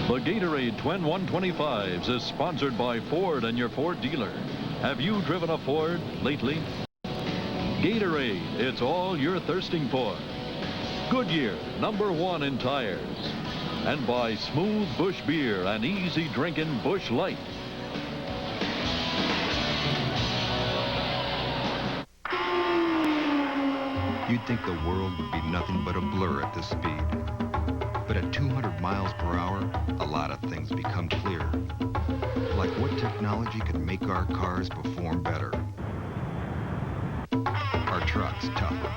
The Gatorade Twin 125s is sponsored by Ford and your Ford dealer. Have you driven a Ford lately? Gatorade, it's all you're thirsting for. Goodyear, #1 in tires. And by Smooth Busch Beer, an easy drinking Busch Light. You'd think the world would be nothing but a blur at this speed. But at 200 miles per hour, a lot of things become clear. Like what technology could make our cars perform better. Our trucks tougher.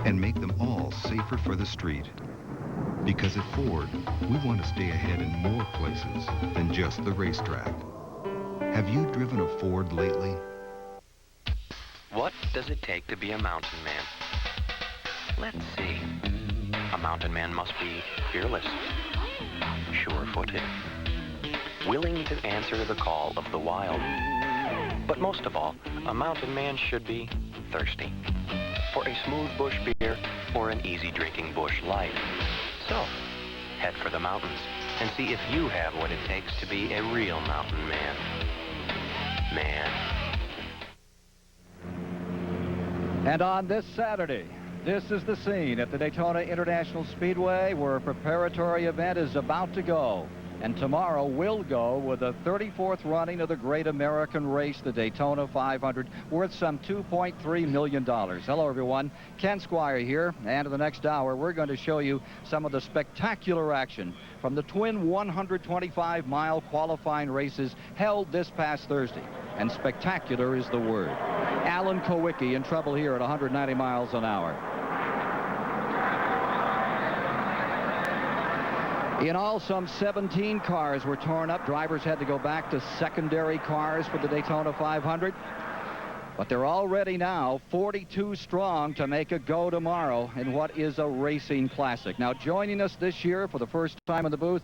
And make them all safer for the street. Because at Ford, we want to stay ahead in more places than just the racetrack. Have you driven a Ford lately? What does it take to be a mountain man? Let's see. A mountain man must be fearless, sure-footed, willing to answer the call of the wild. But most of all, a mountain man should be thirsty for a smooth Busch beer or an easy drinking Busch Light. So, head for the mountains and see if you have what it takes to be a real mountain man. And on this Saturday, this is the scene at the Daytona International Speedway where a preparatory event is about to go. And tomorrow will go with the 34th running of the great American race, the Daytona 500, worth some $2.3 million. Hello, everyone. Ken Squire here. And in the next hour, we're going to show you some of the spectacular action from the twin 125-mile qualifying races held this past Thursday. And spectacular is the word. Alan Kowicki in trouble here at 190 miles an hour. In all, some 17 cars were torn up. Drivers had to go back to secondary cars for the Daytona 500. But they're already now 42 strong to make a go tomorrow in what is a racing classic. Now, joining us this year for the first time in the booth,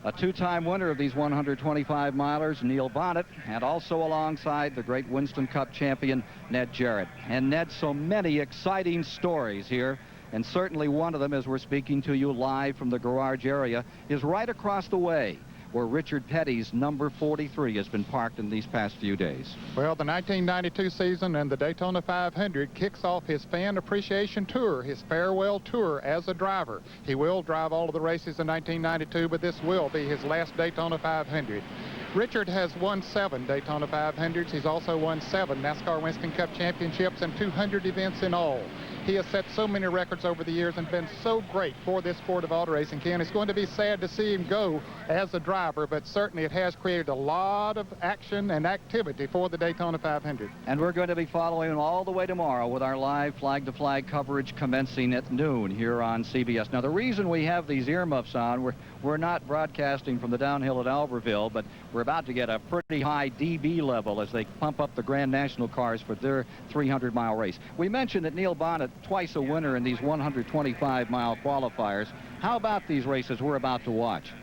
a two-time winner of these 125 milers, Neil Bonnet, and also alongside the great Winston Cup champion, Ned Jarrett. And Ned, so many exciting stories here. And certainly one of them, as we're speaking to you live from the garage area, is right across the way where Richard Petty's number 43 has been parked in these past few days. Well, the 1992 season and the Daytona 500 kicks off his fan appreciation tour, his farewell tour as a driver. He will drive all of the races in 1992, but this will be his last Daytona 500. Richard has won 7 Daytona 500s. He's also won 7 NASCAR Winston Cup championships and 200 events in all. He has set so many records over the years and been so great for this sport of auto racing, Ken. It's going to be sad to see him go as a driver, but certainly it has created a lot of action and activity for the Daytona 500. And we're going to be following him all the way tomorrow with our live flag-to-flag coverage commencing at noon here on CBS. Now, the reason we have these earmuffs on, we're not broadcasting from the downhill at Albertville, but we're about to get a pretty high dB level as they pump up the Grand National cars for their 300-mile race. We mentioned that Neil Bonnet, twice a winner in these 125-mile qualifiers. How about these races we're about to watch?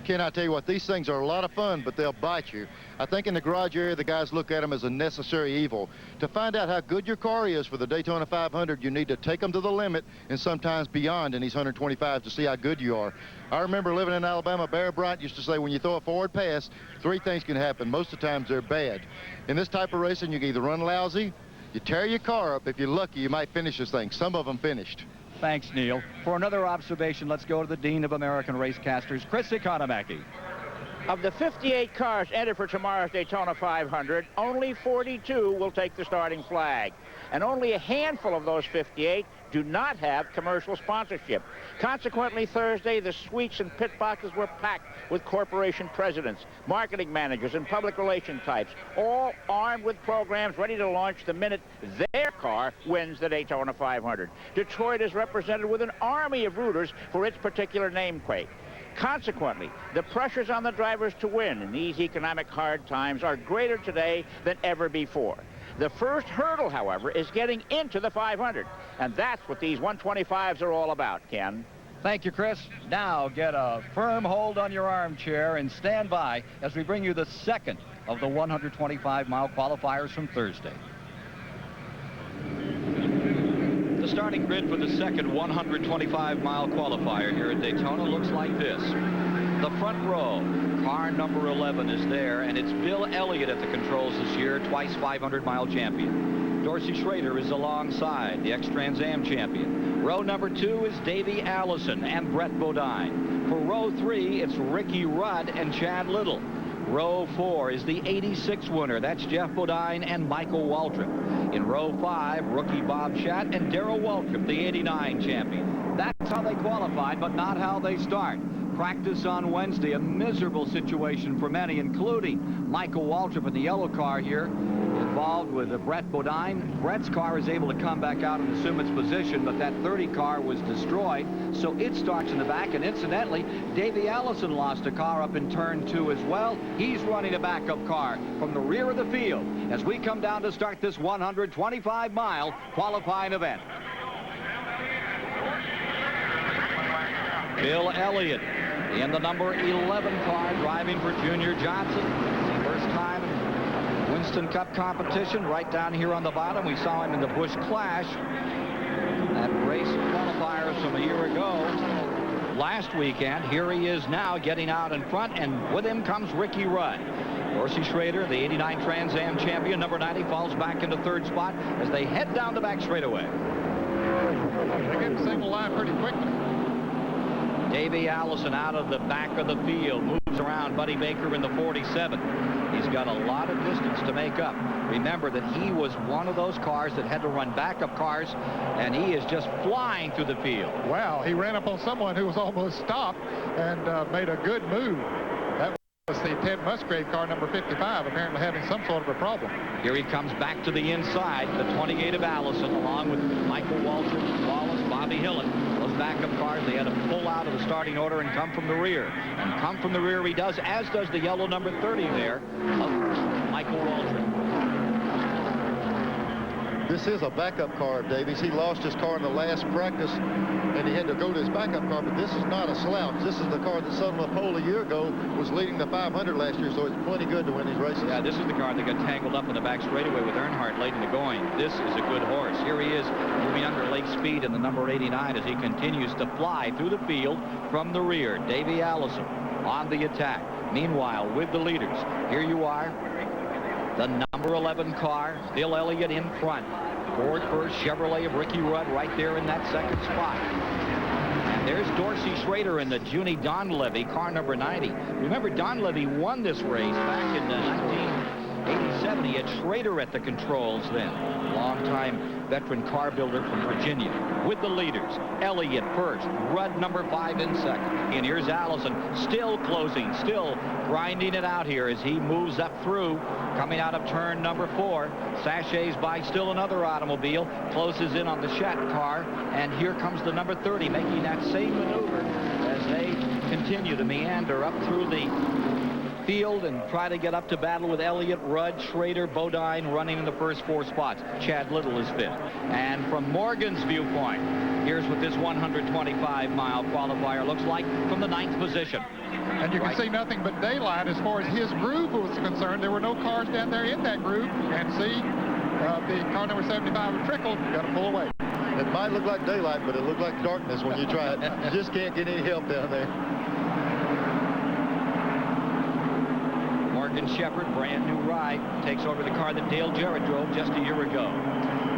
Ken, I tell you what, these things are a lot of fun, but they'll bite you. I think in the garage area, the guys look at them as a necessary evil. To find out how good your car is for the Daytona 500, you need to take them to the limit and sometimes beyond in these 125s to see how good you are. I remember living in Alabama, Bear Bryant used to say when you throw a forward pass, 3 things can happen. Most of the times they're bad. In this type of racing, you can either run lousy, you tear your car up. If you're lucky, you might finish this thing. Some of them finished. Thanks, Neil. For another observation, let's go to the Dean of American Racecasters, Chris Economaki. Of the 58 cars entered for tomorrow's Daytona 500, only 42 will take the starting flag. And only a handful of those 58 do not have commercial sponsorship. Consequently, Thursday, the suites and pit boxes were packed with corporation presidents, marketing managers, and public relation types, all armed with programs ready to launch the minute their car wins the Daytona 500. Detroit is represented with an army of rooters for its particular nameplate. Consequently, the pressures on the drivers to win in these economic hard times are greater today than ever before. The first hurdle, however, is getting into the 500, and that's what these 125s are all about, Ken. Thank you, Chris. Now get a firm hold on your armchair and stand by as we bring you the second of the 125-mile qualifiers from Thursday. The starting grid for the second 125-mile qualifier here at Daytona looks like this. The front row, car number 11 is there, and it's Bill Elliott at the controls this year, twice 500-mile champion. Dorsey Schrader is alongside, the ex-Trans Am champion. Row number 2 is Davey Allison and Brett Bodine. For row 3, it's Ricky Rudd and Chad Little. Row 4 is the 86 winner. That's Jeff Bodine and Michael Waltrip. In row 5, rookie Bob Schatt and Darrell Waltrip, the 89 champion. That's how they qualified, but not how they start. Practice on Wednesday, a miserable situation for many, including Michael Waltrip in the yellow car here, involved with Brett Bodine. Brett's car is able to come back out and assume its position, but that 30 car was destroyed, so it starts in the back. And incidentally, Davey Allison lost a car up in turn 2 as well. He's running a backup car from the rear of the field as we come down to start this 125-mile qualifying event. Bill Elliott in the number 11 car, driving for Junior Johnson. First time in Winston Cup competition, right down here on the bottom. We saw him in the Busch Clash, that race qualifiers from a year ago. Last weekend, here he is now getting out in front, and with him comes Ricky Rudd. Dorsey Schrader, the 89 Trans Am champion, number 90, falls back into third spot as they head down the back straightaway. They get the single line pretty quickly. Davey Allison out of the back of the field, moves around Buddy Baker in the 47. He's got a lot of distance to make up. Remember that he was one of those cars that had to run backup cars, and he is just flying through the field. Wow, he ran up on someone who was almost stopped and made a good move. That was the Ted Musgrave car, number 55, apparently having some sort of a problem. Here he comes back to the inside, the 28 of Allison, along with Michael Waltrip, Wallace, Bobby Hillin. Those backup cars, they had to pull out of the starting order and come from the rear. And come from the rear he does, as does the yellow number 30 there of Michael Waltrip. This is a backup car, Davies. He lost his car in the last practice, and he had to go to his backup car, but this is not a slouch. This is the car that settled the pole a year ago, was leading the 500 last year, so it's plenty good to win these races. Yeah, this is the car that got tangled up in the back straightaway with Earnhardt late in the going. This is a good horse. Here he is moving under late speed in the number 89 as he continues to fly through the field from the rear. Davey Allison on the attack. Meanwhile, with the leaders, here you are. The number 11 car, Bill Elliott in front. Ford first, Chevrolet of Ricky Rudd right there in that second spot. And there's Dorsey Schrader in the Junie Donlevy, car number 90. Remember, Donlevy won this race back in 1987. He had Schrader at the controls then. Longtime veteran car builder from Virginia. With the leaders, Elliott first, Rudd number 5 in second. And here's Allison still closing, still grinding it out here as he moves up through, coming out of turn number 4. Sachets by still another automobile, closes in on the Schatt car, and here comes the number 30 making that same maneuver as they continue to meander up through the field and try to get up to battle with Elliott, Rudd, Schrader, Bodine running in the first 4 spots. Chad Little is 5th. And from Morgan's viewpoint, here's what this 125-mile qualifier looks like from the 9th position. And you can see nothing but daylight as far as his groove was concerned. There were no cars down there in that groove. And see, the car number 75 of Trickle got to pull away. It might look like daylight, but it looked like darkness when you try it. You just can't get any help down there. Morgan Shepherd, brand new ride, takes over the car that Dale Jarrett drove just a year ago.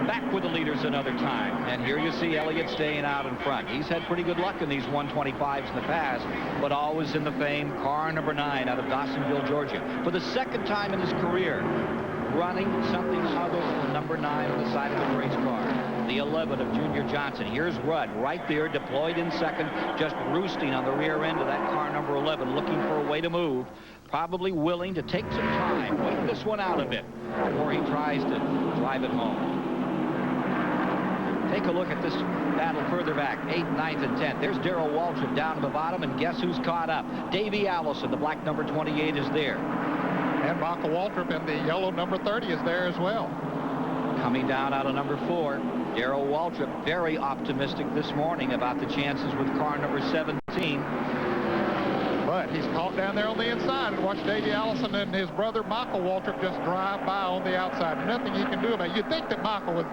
Back with the leaders another time. And here you see Elliott staying out in front. He's had pretty good luck in these 125s in the past, but always in the famed car number 9 out of Dawsonville, Georgia. For the second time in his career, running something other than the number 9 on the side of the race car. The 11 of Junior Johnson. Here's Rudd right there, deployed in second, just roosting on the rear end of that car number 11, looking for a way to move. Probably willing to take some time, wait this one out a bit before he tries to drive it home. Take a look at this battle further back, 8th, 9th, and 10th. There's Darrell Waltrip down at the bottom, and guess who's caught up? Davey Allison, the black number 28, is there. And Michael Waltrip in the yellow number 30 is there as well. Coming down out of number 4, Darrell Waltrip, very optimistic this morning about the chances with car number 17. But he's caught down there on the inside, and watch Davey Allison and his brother Michael Waltrip just drive by on the outside. Nothing he can do about it. You'd think that Michael would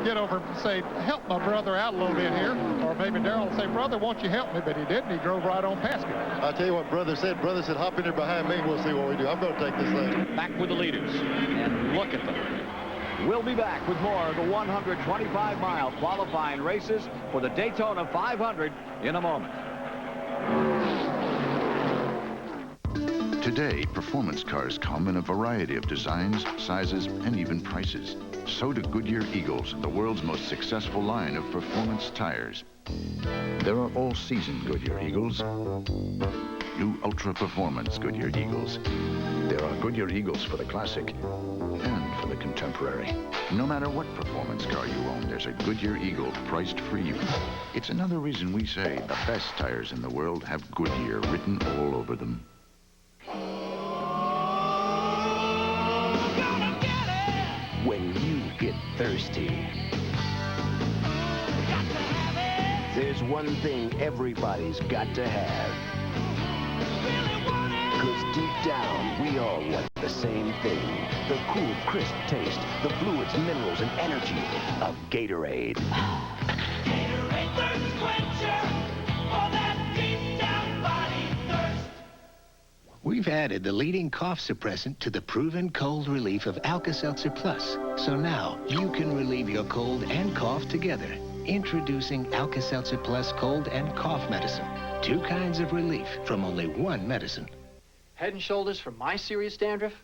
get over and say, help my brother out a little bit here. Or maybe Darrell would say, brother, won't you help me? But he didn't. He drove right on past him. I'll tell you what brother said. Brother said, hop in there behind me. We'll see what we do. I'm going to take this thing. Back with the leaders. And look at them. We'll be back with more of the 125-mile qualifying races for the Daytona 500 in a moment. Today, performance cars come in a variety of designs, sizes, and even prices. So do Goodyear Eagles, the world's most successful line of performance tires. There are all-season Goodyear Eagles, new ultra-performance Goodyear Eagles. There are Goodyear Eagles for the classic and for the contemporary. No matter what performance car you own, there's a Goodyear Eagle priced for you. It's another reason we say the best tires in the world have Goodyear written all over them. When you get thirsty, there's one thing everybody's got to have. 'Cause deep down, we all want the same thing. The cool, crisp taste, the fluids, minerals, and energy of Gatorade. Gatorade thirst quencher for that deep down body thirst. We've added the leading cough suppressant to the proven cold relief of Alka-Seltzer Plus. So now you can relieve your cold and cough together. Introducing Alka-Seltzer Plus cold and cough medicine. 2 kinds of relief from only 1 medicine. Head and Shoulders for my serious dandruff?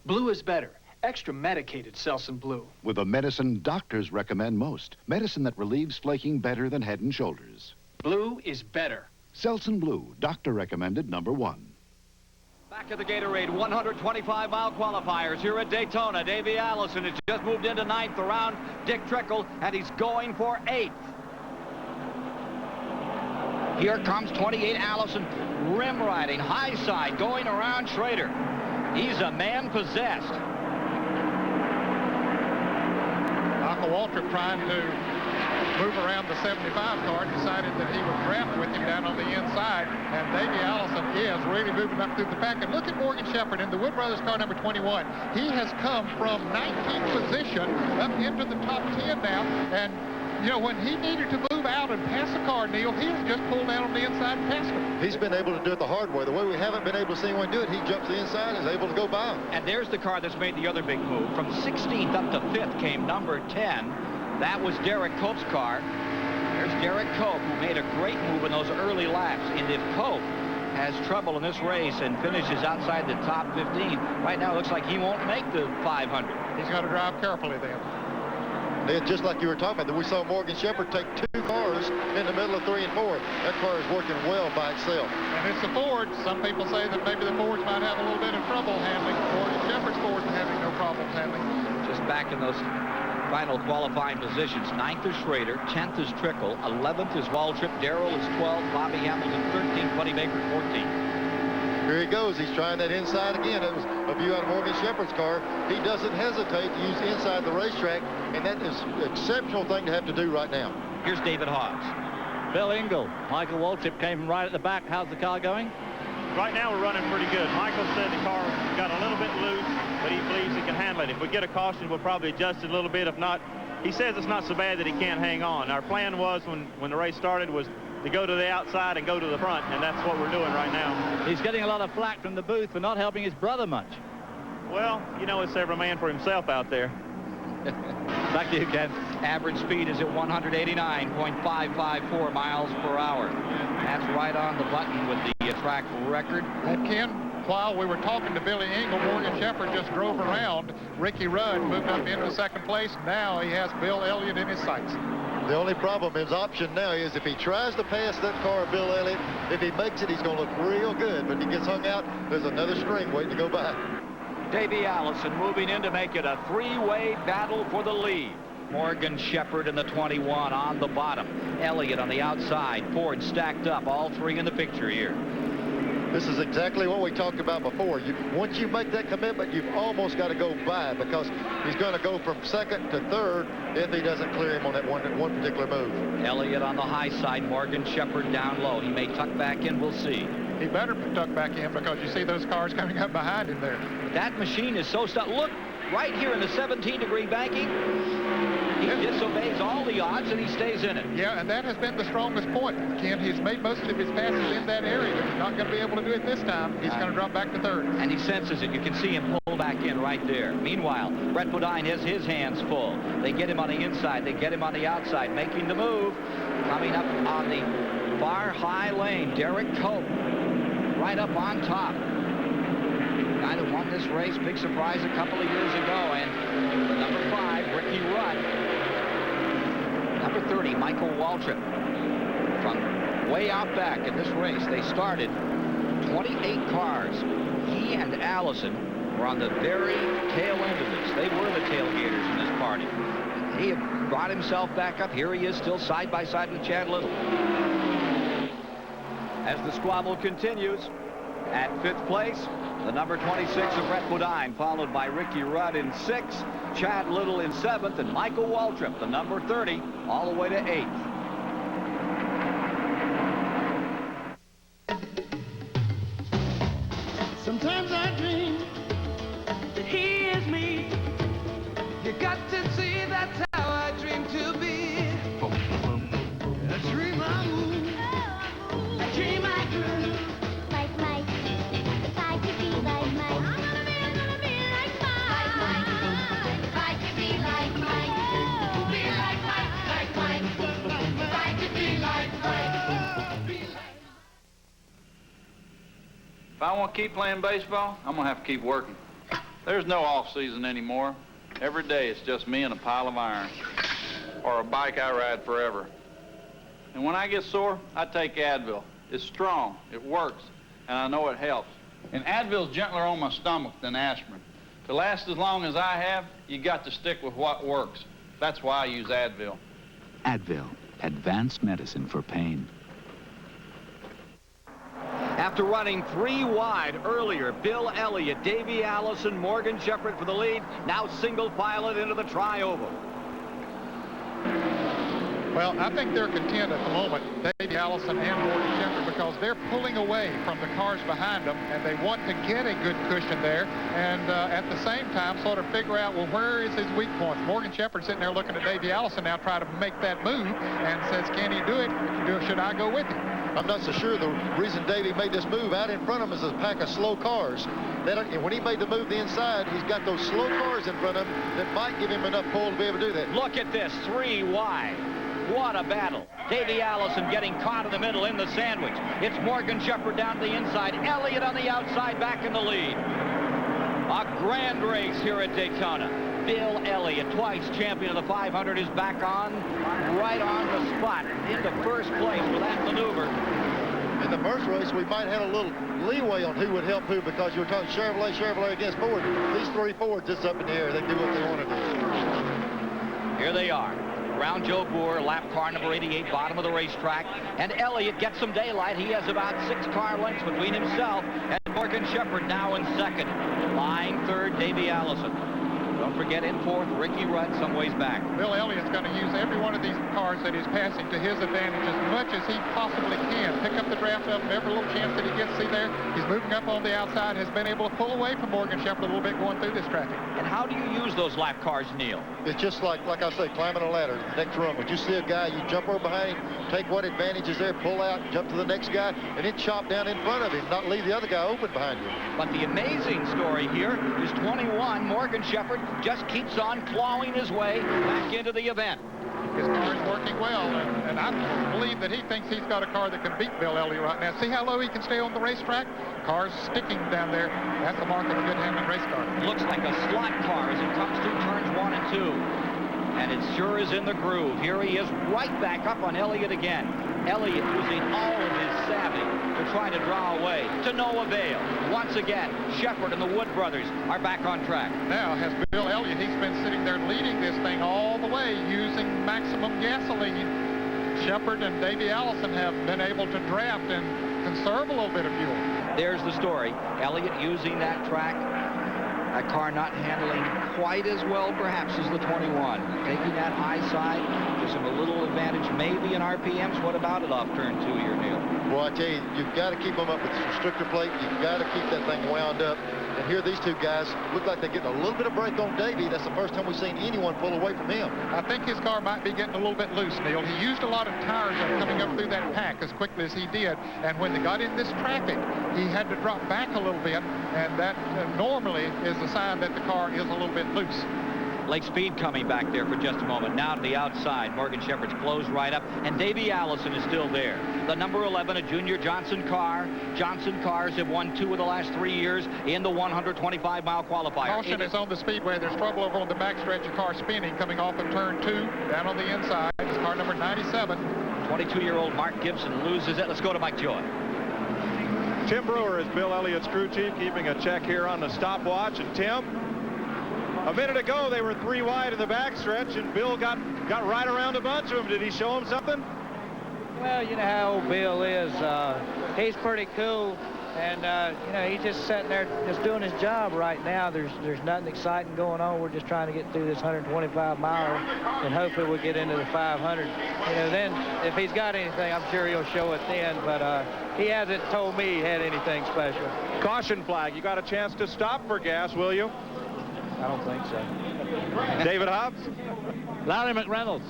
Blue is better. Extra medicated Selsun Blue. With a medicine doctors recommend most. Medicine that relieves flaking better than Head and Shoulders. Blue is better. Selsun Blue, doctor recommended #1. Back at the Gatorade 125-mile qualifiers here at Daytona. Davey Allison has just moved into 9th around Dick Trickle, and he's going for 8th. Here comes 28 Allison, rim riding, high side, going around Schrader. He's a man possessed. Michael Waltrip trying to move around the 75 car, decided that he would draft with him down on the inside, and Davey Allison is really moving up through the pack. And look at Morgan Shepherd in the Wood Brothers car number 21. He has come from 19th position up into the top 10 now, and you know, when he needed to move out and pass the car, Neil, he has just pulled down on the inside and passed him. He's been able to do it the hard way. The way we haven't been able to see anyone do it, he jumps the inside and is able to go by him. And there's the car that's made the other big move. From 16th up to 5th came number 10. That was Derek Cope's car. There's Derek Cope, who made a great move in those early laps. And if Cope has trouble in this race and finishes outside the top 15, right now it looks like he won't make the 500. He's got to drive carefully then. It's just like you were talking about, we saw Morgan Shepherd take 2 cars in the middle of 3 and 4. That car is working well by itself. And it's the Ford. Some people say that maybe the Fords might have a little bit of trouble handling. Morgan Shepherd's Ford is having no problems handling. Just back in those final qualifying positions. 9th is Schrader, 10th is Trickle, 11th is Waltrip, Darrell is 12, Bobby Hamilton 13, Buddy Baker 14. Here he goes. He's trying that inside again. It was a view out of Morgan Shepherd's car. He doesn't hesitate to use the inside the racetrack, and that is an exceptional thing to have to do right now. Here's David Hawes. Bill Engel, Michael Waltrip came from right at the back. How's the car going? Right now we're running pretty good. Michael said the car got a little bit loose, but he believes he can handle it. If we get a caution, we'll probably adjust it a little bit. If not, he says it's not so bad that he can't hang on. Our plan was when the race started was to go to the outside and go to the front, and that's what we're doing right now. He's getting a lot of flack from the booth for not helping his brother much. Well, you know, it's every man for himself out there. Back to you, Ken. Average speed is at 189.554 miles per hour. That's right on the button with the track record. And Ken, while we were talking to Billy Engel, Morgan Shepherd just drove around. Ricky Rudd moved up into 2nd place. Now he has Bill Elliott in his sights. The only problem, his option now is if he tries to pass that car of Bill Elliott, if he makes it, he's going to look real good. But if he gets hung out, there's another string waiting to go by. Davey Allison moving in to make it a 3-way battle for the lead. Morgan Shepherd in the 21 on the bottom. Elliott on the outside. Ford stacked up, all 3 in the picture here. This is exactly what we talked about before. Once you make that commitment, you've almost got to go by, because he's going to go from second to third if he doesn't clear him on that one particular move. Elliott on the high side, Morgan Shepherd down low. He may tuck back in, we'll see. He better tuck back in, because you see those cars coming up behind him there. That machine is so stuck. Look, right here in the 17-degree banking, he disobeys all the odds and he stays in it. Yeah, and that has been the strongest point. Ken, he's made most of his passes in that area, but he's not going to be able to do it this time. He's going to drop back to third. And he senses it. You can see him pull back in right there. Meanwhile, Brett Bodine has his hands full. They get him on the inside. They get him on the outside, making the move. Coming up on the far high lane, Derek Cope, right up on top. Guy that won this race, big surprise a couple of years ago. And the number 5, Ricky Rudd. Number 30, Michael Waltrip. From way out back in this race, they started 28 cars. He and Allison were on the very tail end of this. They were the tailgaters in this party. He had brought himself back up. Here he is, still side by side with Chad Little. As the squabble continues, at 5th place, the number 26 of Brett Bodine, followed by Ricky Rudd in 6th, Chad Little in 7th, and Michael Waltrip, the number 30, all the way to 8th. Sometimes I dream that he is me. You got to see that's how I dream to be. A dream I move, a dream I groove. Like Mike, if I could be like Mike. I'm gonna be like Mike. If I could be like Mike. Be like Mike. If I could be like Mike. If I want to keep playing baseball, I'm going to have to keep working. There's no off-season anymore. Every day it's just me and a pile of iron, or a bike I ride forever. And when I get sore, I take Advil. It's strong, it works, and I know it helps. And Advil's gentler on my stomach than aspirin. To last as long as I have, you got to stick with what works. That's why I use Advil. Advil, advanced medicine for pain. After running 3 wide earlier, Bill Elliott, Davey Allison, Morgan Shepherd for the lead, now single pilot into the tri-oval. Well, I think they're content at the moment, Davey Allison and Morgan Shepherd, because they're pulling away from the cars behind them, and they want to get a good cushion there, and at the same time sort of figure out, well, where is his weak points? Morgan Shepherd sitting there looking at Davey Allison now, trying to make that move, and says, can he do it? Should I go with him? I'm not so sure the reason Davey made this move out in front of him is a pack of slow cars. And when he made the move the inside, he's got those slow cars in front of him that might give him enough pull to be able to do that. Look at this, 3 wide. What a battle. Davey Allison getting caught in the middle in the sandwich. It's Morgan Shepherd down to the inside. Elliott on the outside, back in the lead. A grand race here at Daytona. Bill Elliott, twice champion of the 500, is back on, right on the spot, into first place with that maneuver. In the first race, we might have a little leeway on who would help who, because you were talking Chevrolet against Ford. These 3 Fords just up in the air. They do what they want to do. Here they are. Around Joe Boer, lap car number 88, bottom of the racetrack. And Elliott gets some daylight. He has about 6 car lengths between himself and Morgan Shepherd now in second. Lying third, Davey Allison. Don't forget in fourth, Ricky Rudd some ways back. Bill Elliott's going to use every one of these cars that he's passing to his advantage as much as he possibly can. Pick up the draft of every little chance that he gets. See there, he's moving up on the outside, has been able to pull away from Morgan Shepherd a little bit going through this traffic. And how do you use those lap cars, Neil? It's just like I say, climbing a ladder. The next rung, when you see a guy, you jump over behind him, take what advantage is there, pull out, jump to the next guy, and then chop down in front of him, not leave the other guy open behind you. But the amazing story here is 21, Morgan Shepherd just keeps on clawing his way back into the event. His car is working well, and I believe that he thinks he's got a car that can beat Bill Elliott right now. See how low he can stay on the racetrack? Car's sticking down there. That's the mark of a good Hamlin race car. Looks like a slot car as it comes through turns 1 and 2. And it sure is in the groove. Here he is right back up on Elliott again. Elliott using all of his savvy to try to draw away, to no avail. Once again, Shepherd and the Wood brothers are back on track. Now has Bill Elliott, he's been sitting there leading this thing all the way using maximum gasoline. Shepherd and Davey Allison have been able to draft and conserve a little bit of fuel. There's the story. Elliott using that track. That car not handling quite as well, perhaps, as the 21. Taking that high side gives him a little advantage, maybe in RPMs. What about it off turn 2 here, Neil? Well, I tell you, you've got to keep them up with the restrictor plate. You've got to keep that thing wound up. And here these two guys look like they're getting a little bit of break on Davey. That's the first time we've seen anyone pull away from him. I think his car might be getting a little bit loose, Neil. He used a lot of tires coming up through that pack as quickly as he did. And when they got in this traffic, he had to drop back a little bit. And that normally is a sign that the car is a little bit loose. Lake Speed coming back there for just a moment. Now to the outside. Morgan Shepherd's closed right up. And Davey Allison is still there. The number 11, a junior Johnson car. Johnson cars have won 2 of the last 3 years in the 125-mile qualifier. Caution is on the speedway. There's trouble over on the backstretch. A car spinning coming off of turn 2. Down on the inside is car number 97. 22-year-old Mark Gibson loses it. Let's go to Mike Joy. Tim Brewer is Bill Elliott's crew chief, keeping a check here on the stopwatch. And Tim, a minute ago they were 3 wide in the backstretch, and Bill got right around a bunch of them. Did he show him something? Well, you know how old Bill is. He's pretty cool, and you know, he's just sitting there just doing his job right now. There's nothing exciting going on. We're just trying to get through this 125 mile, and hopefully we'll get into the 500. You know, then if he's got anything, I'm sure he'll show it then, but he hasn't told me he had anything special. Caution flag. You got a chance to stop for gas, will you? I don't think so. David Hobbs? Larry McReynolds.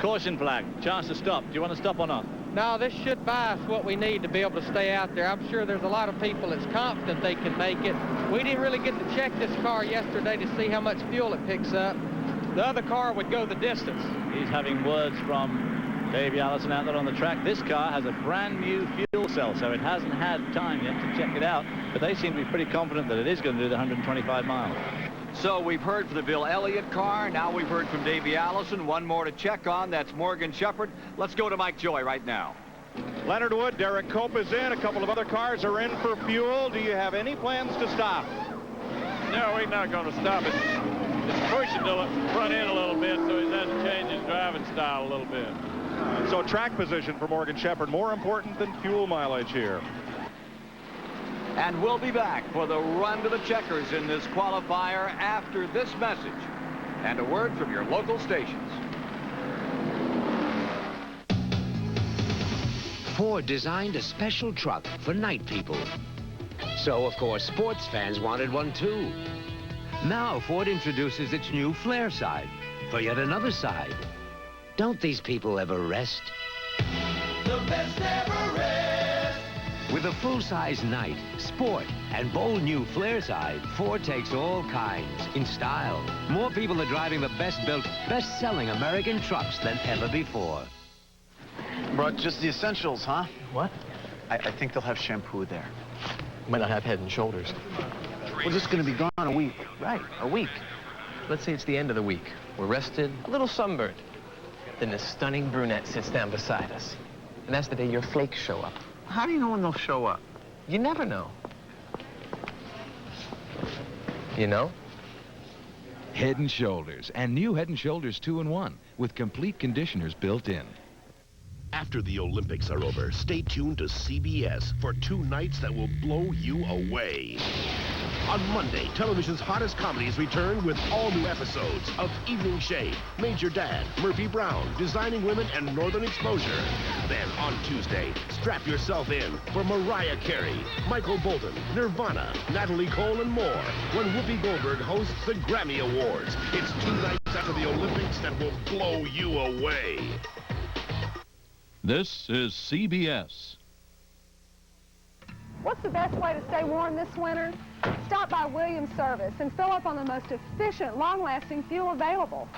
Caution flag. Chance to stop. Do you want to stop or not? No, this should buy us what we need to be able to stay out there. I'm sure there's a lot of people that's confident they can make it. We didn't really get to check this car yesterday to see how much fuel it picks up. The other car would go the distance. He's having words from Davey Allison out there on the track. This car has a brand new fuel cell, so it hasn't had time yet to check it out, but they seem to be pretty confident that it is going to do the 125 miles. So we've heard from the Bill Elliott car. Now we've heard from Davey Allison. One more to check on. That's Morgan Shepherd. Let's go to Mike Joy right now. Leonard Wood, Derek Cope is in. A couple of other cars are in for fuel. Do you have any plans to stop? No, we're not going to stop it. It's pushing to the front end a little bit, so he doesn't change his driving style a little bit. So track position for Morgan Shepherd, more important than fuel mileage here. And we'll be back for the run to the checkers in this qualifier after this message and a word from your local stations. Ford designed a special truck for night people. So, of course, sports fans wanted one too. Now Ford introduces its new flare side for yet another side. Don't these people ever rest? The best ever rest. With a full-size night, sport, and bold new flare side, Ford takes all kinds in style. More people are driving the best-built, best-selling American trucks than ever before. Brought just the essentials, huh? What? I think they'll have shampoo there. Might not have Head and Shoulders. We're just going to be gone a week. Right, a week. Let's say it's the end of the week. We're rested, a little sunburned. Then this stunning brunette sits down beside us. And that's the day your flakes show up. How do you know when they'll show up? You never know. You know? Head and Shoulders, and new Head and Shoulders 2-in-1 with complete conditioners built in. After the Olympics are over, stay tuned to CBS for 2 nights that will blow you away. On Monday, television's hottest comedies return with all new episodes of Evening Shade, Major Dad, Murphy Brown, Designing Women, and Northern Exposure. Then on Tuesday, strap yourself in for Mariah Carey, Michael Bolton, Nirvana, Natalie Cole, and more when Whoopi Goldberg hosts the Grammy Awards. It's 2 nights after the Olympics that will blow you away. This is CBS. What's the best way to stay warm this winter? Stop by Williams Service and fill up on the most efficient, long-lasting fuel available.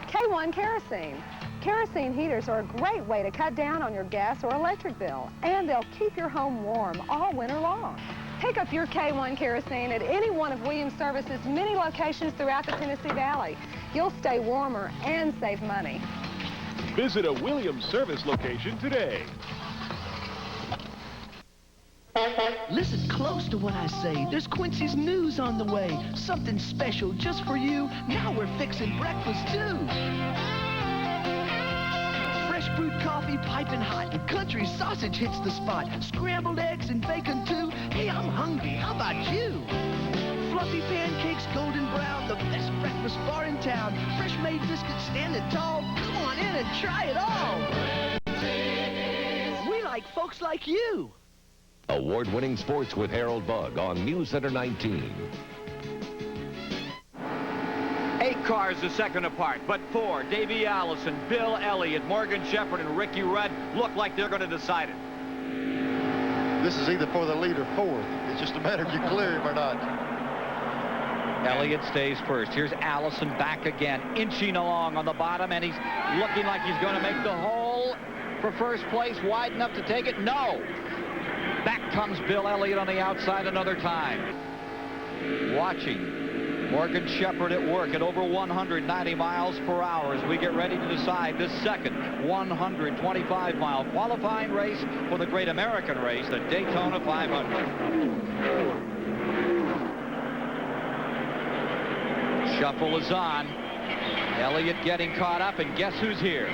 K1 Kerosene. Kerosene heaters are a great way to cut down on your gas or electric bill, and they'll keep your home warm all winter long. Pick up your K1 Kerosene at any one of Williams Service's many locations throughout the Tennessee Valley. You'll stay warmer and save money. Visit a Williams Service location today. Listen close to what I say. There's Quincy's news on the way. Something special just for you. Now we're fixing breakfast, too. Fresh brewed coffee piping hot, and country sausage hits the spot. Scrambled eggs and bacon too. Hey, I'm hungry. How about you? Fluffy pancakes, golden brown, the best breakfast bar in town. Fresh made biscuits standing tall. Come on in and try it all. We like folks like you. Award-winning Sports with Harold Bugg on News Center 19. 8 cars a second apart, but 4, Davey Allison, Bill Elliott, Morgan Shepherd, and Ricky Rudd look like they're going to decide it. This is either for the lead or fourth. It's just a matter if you clear him or not. Elliott stays first. Here's Allison back again, inching along on the bottom, and he's looking like he's going to make the hole for first place, wide enough to take it. No! Back comes Bill Elliott on the outside another time. Watching Morgan Shepherd at work at over 190 miles per hour as we get ready to decide this second 125-mile qualifying race for the Great American Race, the Daytona 500. Shuffle is on. Elliott getting caught up, and guess who's here?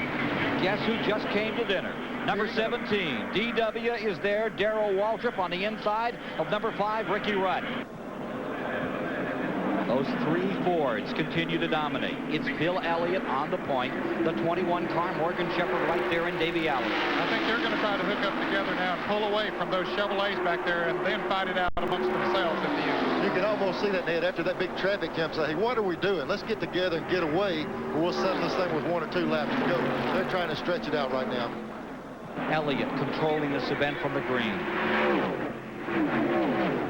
Guess who just came to dinner? Number 17, DW is there. Darrell Waltrip on the inside of number 5, Ricky Rudd. Those 3 Fords continue to dominate. It's Bill Elliott on the point. The 21 car, Morgan Shepherd right there, and Davey Allison. I think they're going to try to hook up together now and pull away from those Chevrolets back there and then fight it out amongst themselves at the end. You can almost see that, Ned, after that big traffic jam. Say, hey, what are we doing? Let's get together and get away, or we'll settle this thing with 1 or 2 laps to go. They're trying to stretch it out right now. Elliott controlling this event from the green.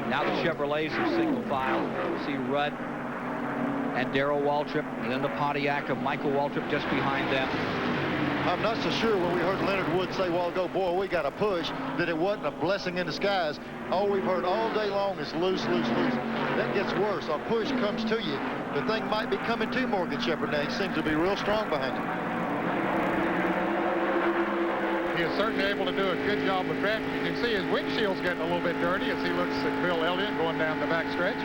Now the Chevrolets are single file. See Rudd and Darrell Waltrip, and then the Pontiac of Michael Waltrip just behind them. I'm not so sure when we heard Leonard Wood say a while ago, boy, we got a push, that it wasn't a blessing in disguise. All we've heard all day long is loose, loose, loose. That gets worse. A push comes to you. The thing might be coming to Morgan Shepherd now. He seems to be real strong behind him. He is certainly able to do a good job of drafting. You can see his windshield's getting a little bit dirty as he looks at Bill Elliott going down the backstretch.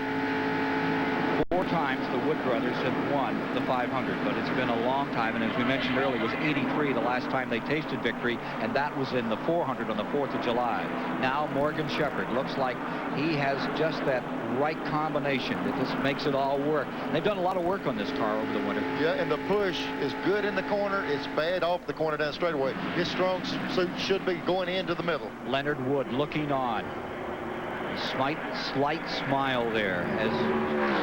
4 times the Wood brothers have won the 500, but it's been a long time, and as we mentioned earlier, it was 83 the last time they tasted victory, and that was in the 400 on the 4th of July. Now Morgan Shepherd looks like he has just that right combination that just makes it all work. They've done a lot of work on this car over the winter. Yeah, and the push is good in the corner. It's bad off the corner down straightaway. His strong suit should be going into the middle. Leonard Wood looking on. Slight smile there, as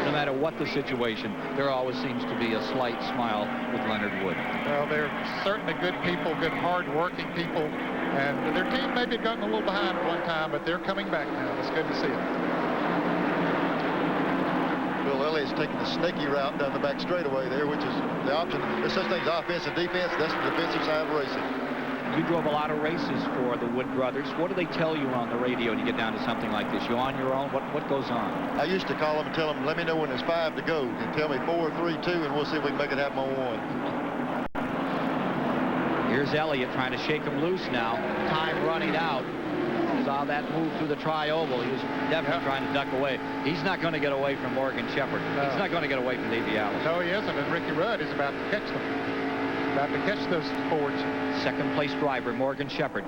no matter what the situation, there always seems to be a slight smile with Leonard Wood. Well, they're certainly good people, good hard-working people, and their team maybe gotten a little behind at one time, but they're coming back now. It's good to see it. Bill Elliott's taking the snaky route down the back straightaway there, which is the option. There's such things as offense and defense. That's the defensive side of racing. You drove a lot of races for the Wood brothers. What do they tell you on the radio when you get down to something like this? You on your own? What goes on? I used to call them and tell them, let me know when there's 5 to go, and tell me 4, 3, 2, and we'll see if we can make it happen on 1. Here's Elliott trying to shake him loose now. Time running out. Saw that move through the tri-oval. He was definitely trying to duck away. He's not going to get away from Morgan Shepherd. He's not going to get away from Davey Allison. No, he isn't, and Ricky Rudd is about to catch them. About to catch those Fords. Second place driver, Morgan Shepherd.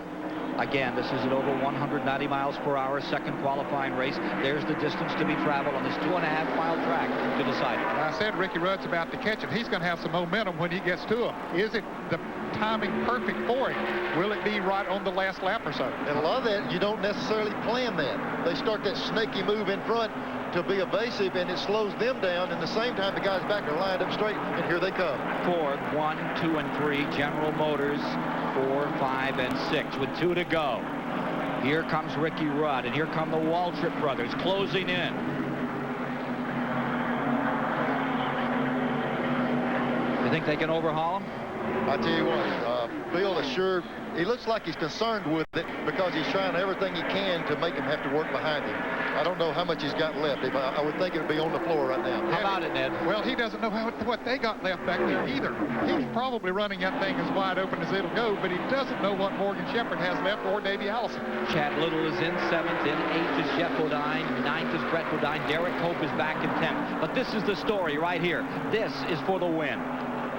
Again, this is at over 190 miles per hour, second qualifying race. There's the distance to be traveled on this 2.5-mile track to decide. I said Ricky Rudd's about to catch him. He's going to have some momentum when he gets to him. Is it the timing perfect for him? Will it be right on the last lap or so? And a lot of that, you don't necessarily plan that. They start that snaky move in front to be evasive, and it slows them down. And at the same time, the guys back are lined up straight, and here they come. Ford 1, 2, and 3. General Motors 4, 5, and 6 with 2 to go. Here comes Ricky Rudd, and here come the Waltrip brothers closing in. You think they can overhaul him? I tell you what, Bill is sure. He looks like he's concerned with it because he's trying everything he can to make him have to work behind him. I don't know how much he's got left. I would think it would be on the floor right now. How about it, Ned? Well, he doesn't know what they got left back there either. He's probably running that thing as wide open as it'll go, but he doesn't know what Morgan Shepherd has left or Davey Allison. Chad Little is in 7th. In 8th is Jeff Bodine. 9th is Brett Bodine. Derek Cope is back in 10th. But this is the story right here. This is for the win.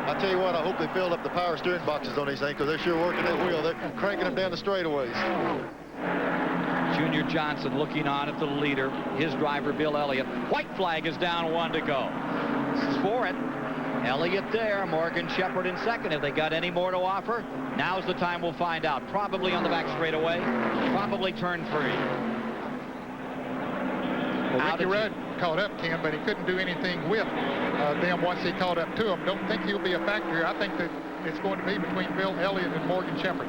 I tell you what, I hope they filled up the power steering boxes on these things, because they're sure working that wheel. They're cranking them down the straightaways. Junior Johnson looking on at the leader, his driver, Bill Elliott. White flag is down, 1 to go. This is for it. Elliott there, Morgan Shepherd in second. Have they got any more to offer? Now's the time we'll find out. Probably on the back straightaway, probably turn 3. Well, Ricky Rudd caught up, Tim, but he couldn't do anything with them once he caught up to them. Don't think he'll be a factor here. I think that it's going to be between Bill Elliott and Morgan Shepherd.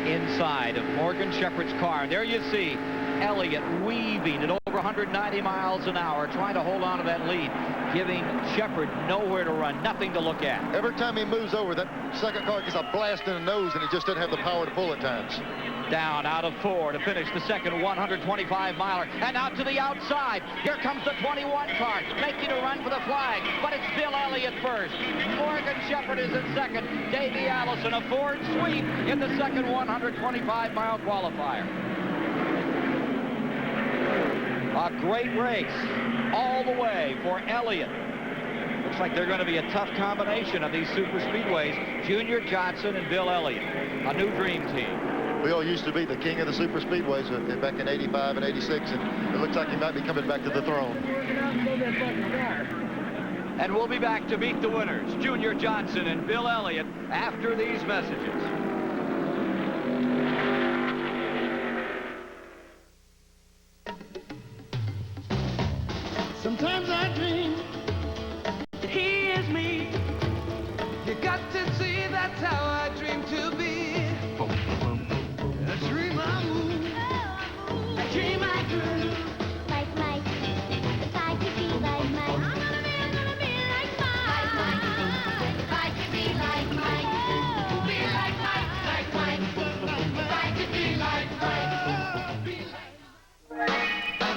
Inside of Morgan Shepherd's car, and there you see Elliott weaving at over 190 miles an hour, trying to hold on to that lead, giving Shepherd nowhere to run, nothing to look at. Every time he moves over, that second car gets a blast in the nose, and he just doesn't have the power to pull at times. Down out of 4 to finish the second 125-miler, and out to the outside. Here comes the 21 car, making a run for the flag, but it's Bill Elliott first. Morgan Shepherd is in second. Davey Allison, a Ford sweep in the second 125-mile qualifier. A great race all the way for Elliott. Looks like they're going to be a tough combination of these super speedways. Junior Johnson and Bill Elliott, a new dream team. Bill used to be the king of the super speedways back in 85 and 86, and it looks like he might be coming back to the throne. And we'll be back to meet the winners, Junior Johnson and Bill Elliott, after these messages. Sometimes I dream that he is me. You got to see that's how I dream to be. I dream I move. I dream I groove. Like Mike. If I could be like Mike. I'm gonna be like Mike. Like Mike. If I could be like Mike. Be like Mike. Like Mike. If I could be like Mike.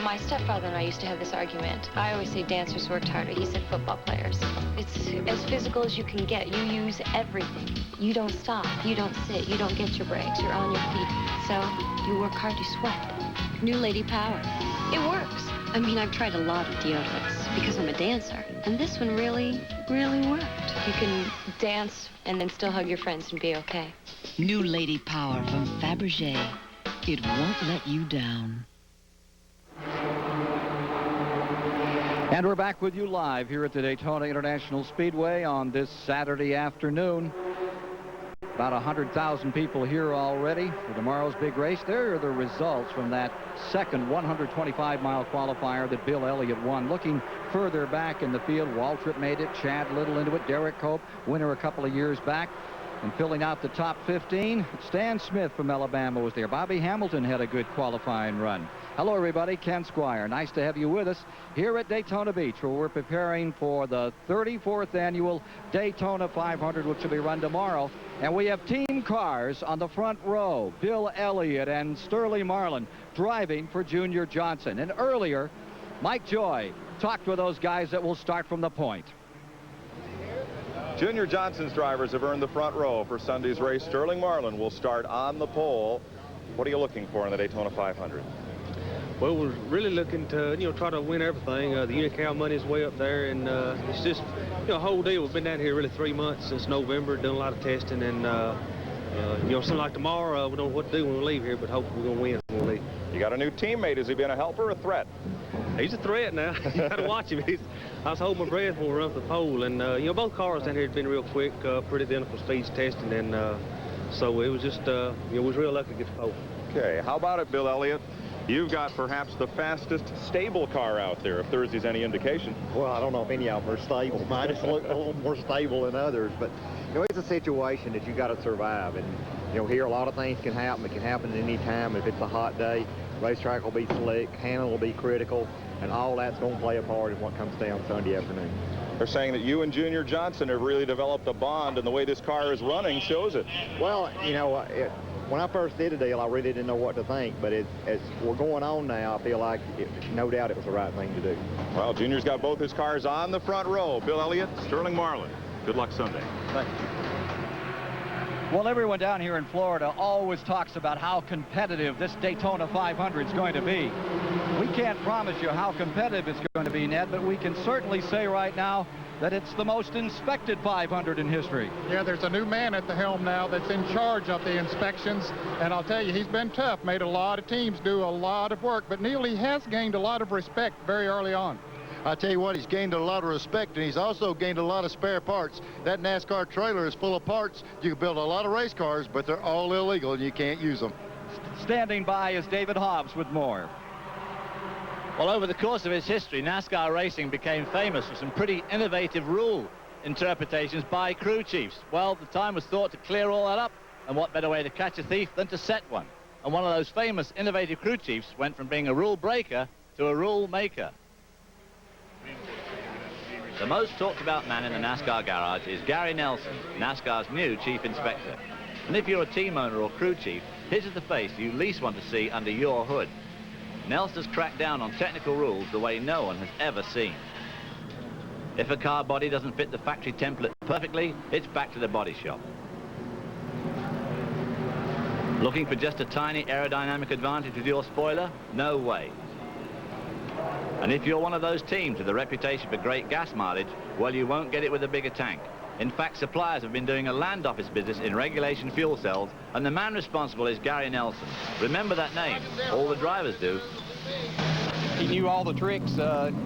My stepfather and I used to have this argument. I always say dancers worked harder. He said football players. It's as physical as you can get. You use everything. You don't stop. You don't sit. You don't get your breaks. You're on your feet. So you work hard, you sweat. New Lady Power. It works. I mean, I've tried a lot of deodorants because I'm a dancer. And this one really, really worked. You can dance and then still hug your friends and be okay. New Lady Power from Fabergé. It won't let you down. And we're back with you live here at the Daytona International Speedway on this Saturday afternoon. About 100,000 people here already for tomorrow's big race. There are the results from that second 125-mile qualifier that Bill Elliott won. Looking further back in the field, Waltrip made it, Chad Little into it, Derek Cope, winner a couple of years back. And filling out the top 15, Stan Smith from Alabama was there. Bobby Hamilton had a good qualifying run. Hello, everybody. Ken Squire. Nice to have you with us here at Daytona Beach, where we're preparing for the 34th annual Daytona 500, which will be run tomorrow. And we have team cars on the front row. Bill Elliott and Sterling Marlin driving for Junior Johnson. And earlier, Mike Joy talked with those guys that will start from the point. Junior Johnson's drivers have earned the front row for Sunday's race. Sterling Marlin will start on the pole. What are you looking for in the Daytona 500? Well, we're really looking to, try to win everything. The Unical money is way up there, and it's just, whole deal. We've been down here really 3 months since November, doing a lot of testing, and, something like tomorrow, we don't know what to do when we leave here, but hopefully we're going to win when we leave. You got a new teammate. Has he been a helper or a threat? He's a threat now. You got to watch him. I was holding my breath when we were up the pole, and, both cars down here have been real quick, pretty identical speeds testing, and so it was just, we was real lucky to get the pole. Okay, how about it, Bill Elliott? You've got perhaps the fastest stable car out there, if Thursday's any indication. Well, I don't know if any of them are stable. Mine is a little more stable than others, but it's a situation that you got to survive. And here a lot of things can happen. It can happen at any time. If it's a hot day, racetrack will be slick, handling will be critical, and all that's going to play a part in what comes down Sunday afternoon. They're saying that you and Junior Johnson have really developed a bond, and the way this car is running shows it. Well, when I first did the deal, I really didn't know what to think, but as we're going on now, I feel like no doubt it was the right thing to do. Well, Junior's got both his cars on the front row. Bill Elliott, Sterling Marlin. Good luck Sunday. Thanks. Well, everyone down here in Florida always talks about how competitive this Daytona 500 is going to be. We can't promise you how competitive it's going to be, Ned, but we can certainly say right now that it's the most inspected 500 in history. Yeah, there's a new man at the helm now that's in charge of the inspections, and I'll tell you, he's been tough, made a lot of teams do a lot of work, but Neil, he has gained a lot of respect very early on. I tell you what, he's gained a lot of respect, and he's also gained a lot of spare parts. That NASCAR trailer is full of parts. You can build a lot of race cars, but they're all illegal, and you can't use them. Standing by is David Hobbs with more. Well, over the course of its history, NASCAR racing became famous for some pretty innovative rule interpretations by crew chiefs. Well, the time was thought to clear all that up, and what better way to catch a thief than to set one? And one of those famous innovative crew chiefs went from being a rule breaker to a rule maker. The most talked about man in the NASCAR garage is Gary Nelson, NASCAR's new chief inspector. And if you're a team owner or crew chief, his is the face you least want to see under your hood. Nelson's cracked down on technical rules the way no one has ever seen. If a car body doesn't fit the factory template perfectly, it's back to the body shop. Looking for just a tiny aerodynamic advantage with your spoiler? No way. And if you're one of those teams with a reputation for great gas mileage, well, you won't get it with a bigger tank. In fact, suppliers have been doing a land office business in regulation fuel cells, and the man responsible is Gary Nelson. Remember that name. All the drivers do. He knew all the tricks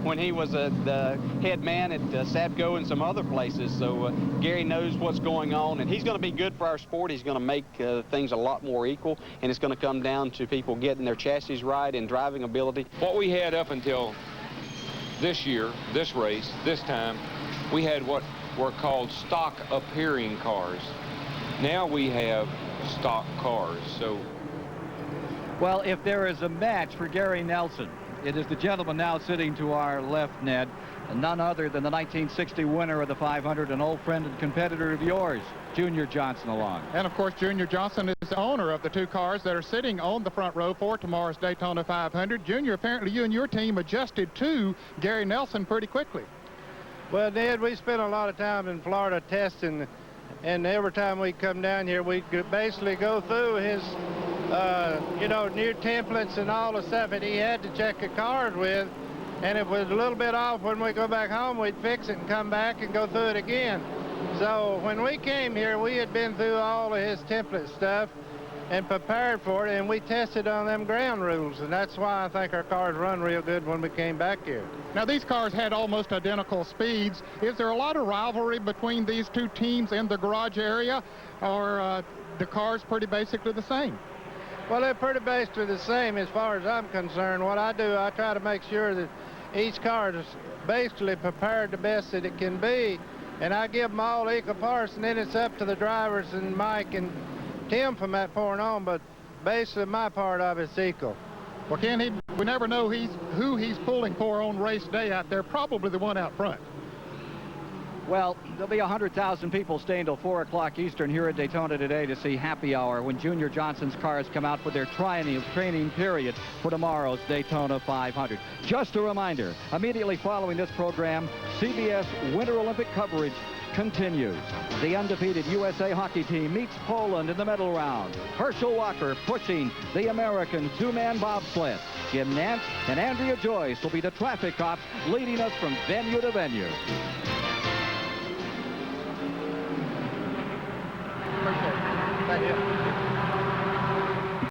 when he was the head man at Sapco and some other places, so Gary knows what's going on, and he's going to be good for our sport. He's going to make things a lot more equal, and it's going to come down to people getting their chassis right and driving ability. What we had up until this year, this race, this time, we had what were called stock appearing cars. Now we have stock cars, so. Well, if there is a match for Gary Nelson, it is the gentleman now sitting to our left, Ned, and none other than the 1960 winner of the 500, an old friend and competitor of yours, Junior Johnson along. And of course, Junior Johnson is the owner of the two cars that are sitting on the front row for tomorrow's Daytona 500. Junior, apparently you and your team adjusted to Gary Nelson pretty quickly. Well, Ned, we spent a lot of time in Florida testing, and every time we come down here, we basically go through his, you know, new templates and all the stuff that he had to check the cars with, and if it was a little bit off when we go back home, we'd fix it and come back and go through it again. So when we came here, we had been through all of his template stuff and prepared for it, and we tested on them ground rules, and that's why I think our cars run real good when we came back here. Now, these cars had almost identical speeds. Is there a lot of rivalry between these two teams in the garage area, or the cars pretty basically the same? Well, they're pretty basically the same as far as I'm concerned. What I do, I try to make sure that each car is basically prepared the best that it can be, and I give them all equal parts, and then it's up to the drivers and Mike and Tim from that point on, but basically my part of it's equal. Well, Ken, we never know who he's pulling for on race day out there, probably the one out front. Well, there'll be 100,000 people staying till 4 o'clock Eastern here at Daytona today to see Happy Hour when Junior Johnson's cars come out for their training period for tomorrow's Daytona 500. Just a reminder, immediately following this program, CBS Winter Olympic coverage continues. The undefeated USA hockey team meets Poland in the medal round. Herschel Walker pushing the American two-man bobsled. Jim Nance and Andrea Joyce will be the traffic cops leading us from venue to venue. Thank you.